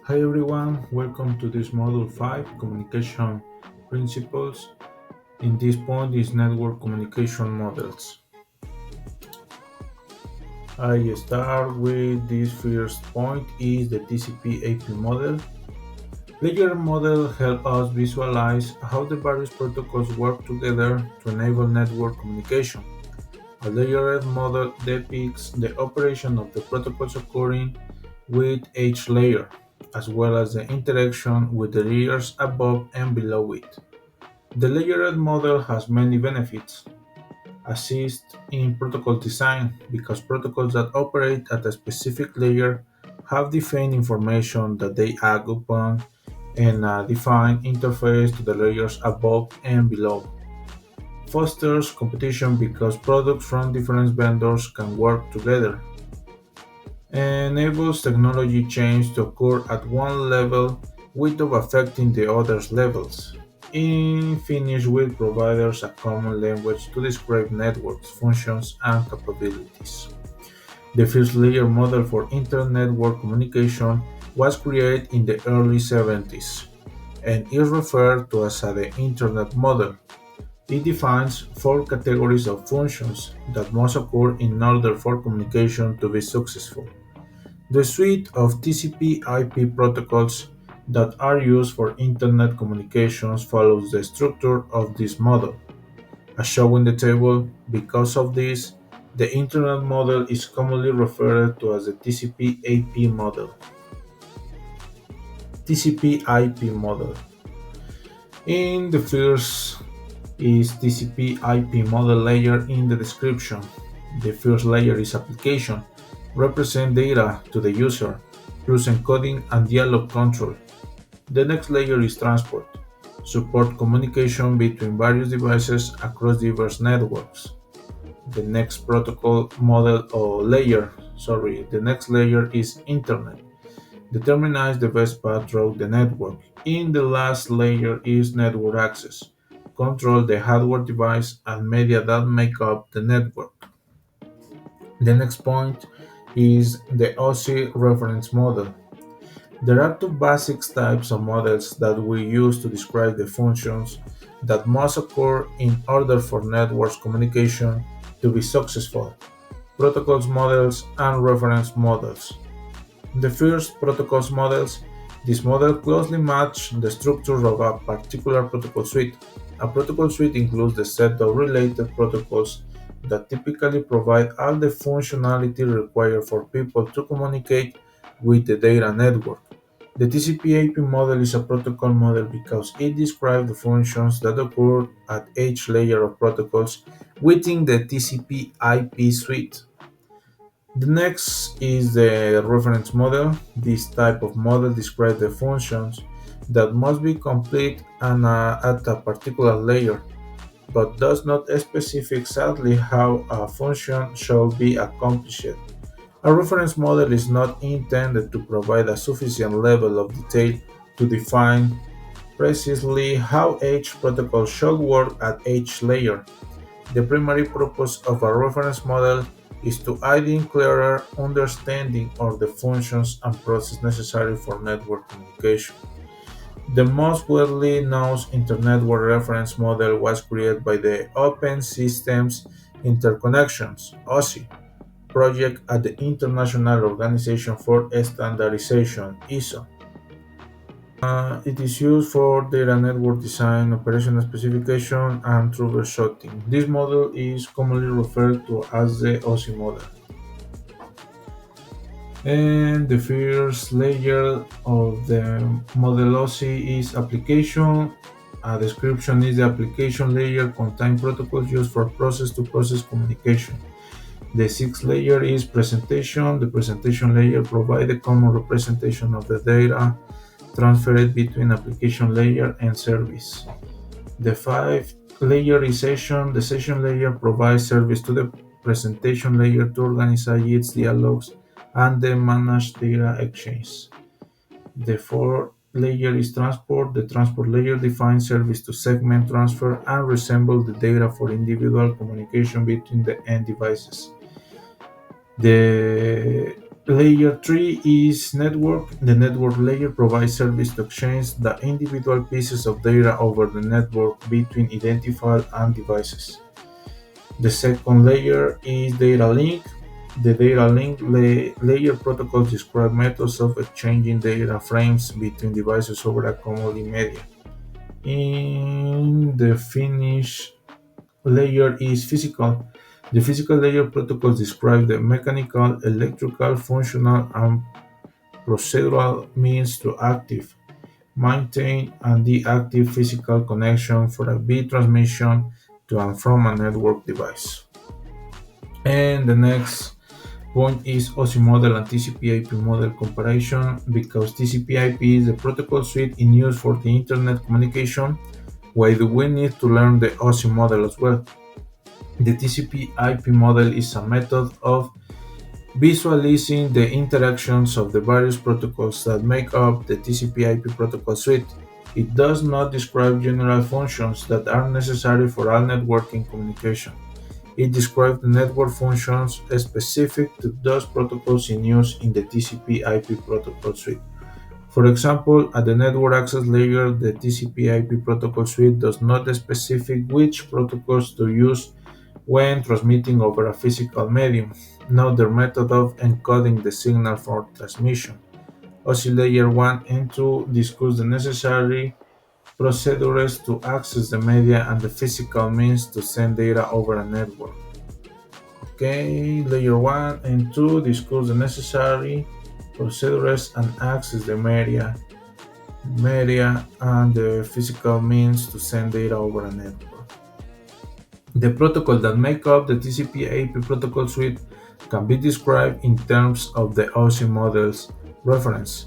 Hi everyone, welcome to this Module 5 Communication Principles. In this point is Network Communication Models. I start with this first point is the TCP/IP model. Layer model help us visualize how the various protocols work together to enable network communication. A layered model depicts the operation of the protocols occurring with each layer, as well as the interaction with the layers above and below it. The layered model has many benefits. Assist in protocol design because protocols that operate at a specific layer have defined information that they act upon and a defined interface to the layers above and below. Fosters competition because products from different vendors can work together. Enables technology change to occur at one level without affecting the other's levels. In finish with providers a common language to describe networks, functions, and capabilities. The first layer model for inter-network communication was created in the early 70s and is referred to as the Internet model. It defines four categories of functions that must occur in order for communication to be successful. The suite of TCP/IP protocols that are used for Internet communications follows the structure of this model. As shown in the table, because of this, the Internet model is commonly referred to as the TCP/IP model. TCP/IP model. In the first is TCP/IP model layer in the description. The first layer is application, represent data to the user, plus encoding and dialog control. The next layer is transport, support communication between various devices across diverse networks. The next protocol model or layer, the next layer is internet, determines the best path through the network. In the last layer is network access, control the hardware device and media that make up the network. The next point is the OSI Reference Model. There are two basic types of models that we use to describe the functions that must occur in order for network communication to be successful: protocols models and reference models. The first, protocols models. This model closely match the structure of a particular protocol suite. A protocol suite includes the set of related protocols that typically provide all the functionality required for people to communicate with the data network. The TCP/IP model is a protocol model because it describes the functions that occur at each layer of protocols within the TCP/IP suite. The next is the reference model. This type of model describes the functions that must be complete at a particular layer, but does not specify exactly how a function shall be accomplished. A reference model is not intended to provide a sufficient level of detail to define precisely how each protocol should work at each layer. The primary purpose of a reference model is to aid in clearer understanding of the functions and processes necessary for network communication. The most widely known internetwork reference model was created by the Open Systems Interconnections (OSI) project at the International Organization for Standardization (ISO). It is used for data network design, operational specification, and troubleshooting. This model is commonly referred to as the OSI model. And the first layer of the model OSI is application. A description is the application layer contain protocols used for process-to-process communication. The sixth layer is presentation. The presentation layer provides a common representation of the data transferred between application layer and service. The fifth layer is session. The session layer provides service to the presentation layer to organize its dialogues and the manage data exchange. The fourth layer is transport. The transport layer defines service to segment, transfer, and resemble the data for individual communication between the end devices. The Layer 3 is network. The network layer provides service to exchange the individual pieces of data over the network between identified and devices. The second layer is data link. The data link layer protocols describe methods of exchanging data frames between devices over a common media. In the finish layer is physical. The physical layer protocols describe the mechanical, electrical, functional, and procedural means to active, maintain, and deactive physical connection for a bit transmission to and from a network device. And the next point is OSI model and TCP/IP model comparison because TCP/IP is the protocol suite in use for the internet communication. Why do we need to learn the OSI model as well? The TCP/IP model is a method of visualizing the interactions of the various protocols that make up the TCP/IP protocol suite. It does not describe general functions that are necessary for all networking communication. It describes the network functions specific to those protocols in use in the TCP/IP protocol suite. For example, at the network access layer, the TCP/IP protocol suite does not specify which protocols to use when transmitting over a physical medium, nor their method of encoding the signal for transmission. OSI Layer 1 and 2 discuss the necessary procedures to access the media and the physical means to send data over a network. Okay, Layer 1 and 2 discuss the necessary procedures and access the media and the physical means to send data over a network. The protocols that make up the TCP/IP protocol suite can be described in terms of the OSI model's reference.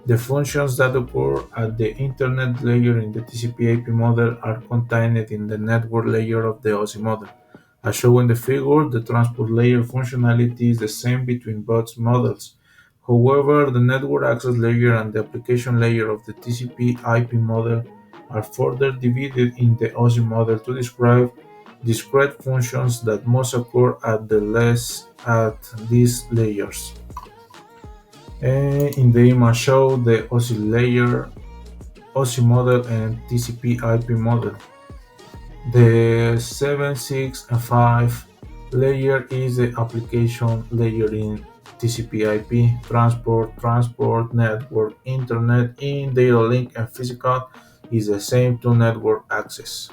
The functions that occur at the Internet layer in the TCP/IP model are contained in the network layer of the OSI model. As shown in the figure, the transport layer functionality is the same between both models. However, the network access layer and the application layer of the TCP/IP model are further divided in the OSI model to describe discrete functions that must occur at these layers. In the image show the OSI layer, OSI model, and TCP/IP model. The 7, 6, and 5 layer is the application layer in TCP/IP, transport, network, internet, in data link, and physical is the same to network access.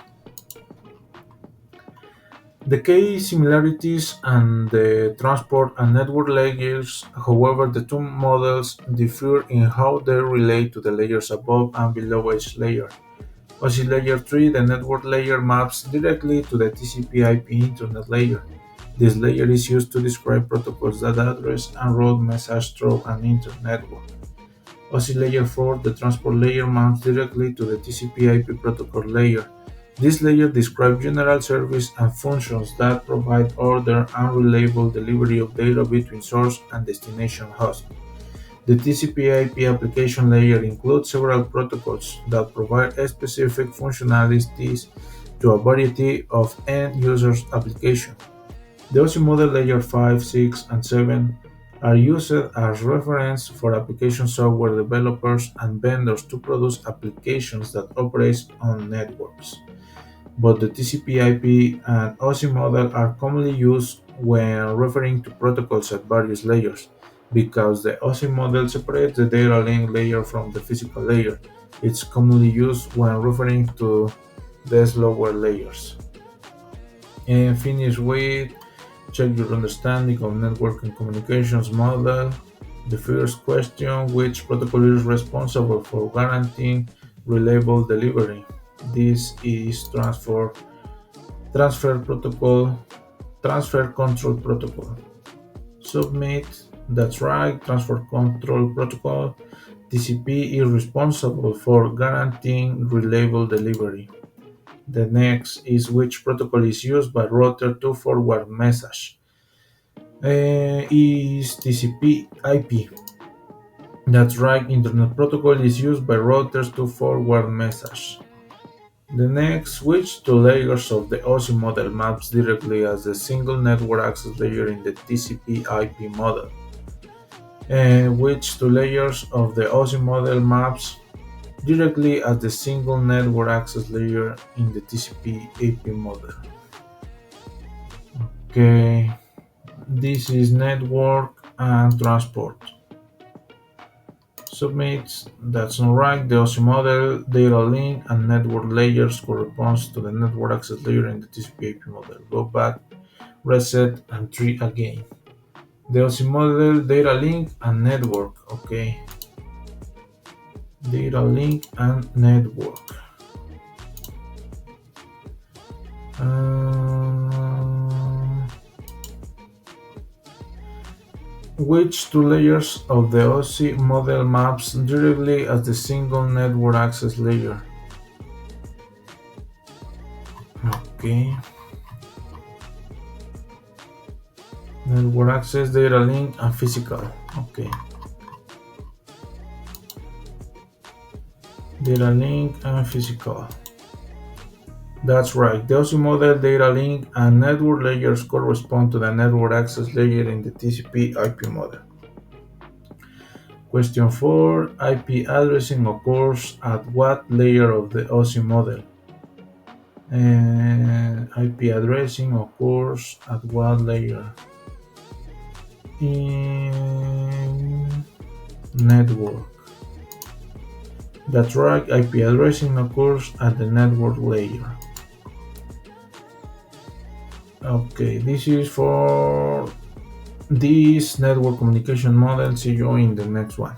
The key similarities and the transport and network layers, however, the two models differ in how they relate to the layers above and below each layer. OSI Layer 3, the network layer, maps directly to the TCP/IP internet layer. This layer is used to describe protocols that address and route messages through an internet network. OSI Layer 4, the transport layer, maps directly to the TCP/IP protocol layer. This layer describes general service and functions that provide order and reliable delivery of data between source and destination host. The TCP/IP application layer includes several protocols that provide specific functionalities to a variety of end users' applications. The OSI model layer 5, 6, and 7 are used as reference for application software developers and vendors to produce applications that operate on networks. Both the TCP/IP and OSI model are commonly used when referring to protocols at various layers. Because the OSI model separates the data link layer from the physical layer, it's commonly used when referring to these lower layers. And finish with check your understanding of network and communications model. The first question, which protocol is responsible for guaranteeing reliable delivery? This is transfer protocol, transfer control protocol. Submit, that's right, transfer control protocol. TCP is responsible for guaranteeing reliable delivery. The next is which protocol is used by router to forward message. Is TCP IP. That's right, Internet Protocol is used by routers to forward message. The next, which two layers of the OSI model maps directly as the single network access layer in the TCP/IP model? which two layers of the OSI model maps directly at the single network access layer in the TCP IP model. Okay, this is network and transport. Submits, that's not right. The OSI model data link and network layers corresponds to the network access layer in the TCP IP model. Go back, reset, and try again. The OSI model data link and network. Okay, data link and network. Which two layers of the OSI model maps directly as the single network access layer? Okay. Network access, data link, and physical. Okay. Data link and physical. That's right. The OSI model data link and network layers correspond to the network access layer in the TCP IP model. Question 4. IP addressing occurs at what layer of the OSI model? IP addressing occurs at what layer? In network. That's right, IP addressing occurs at the network layer. Okay, this is for this network communication model. See you in the next one.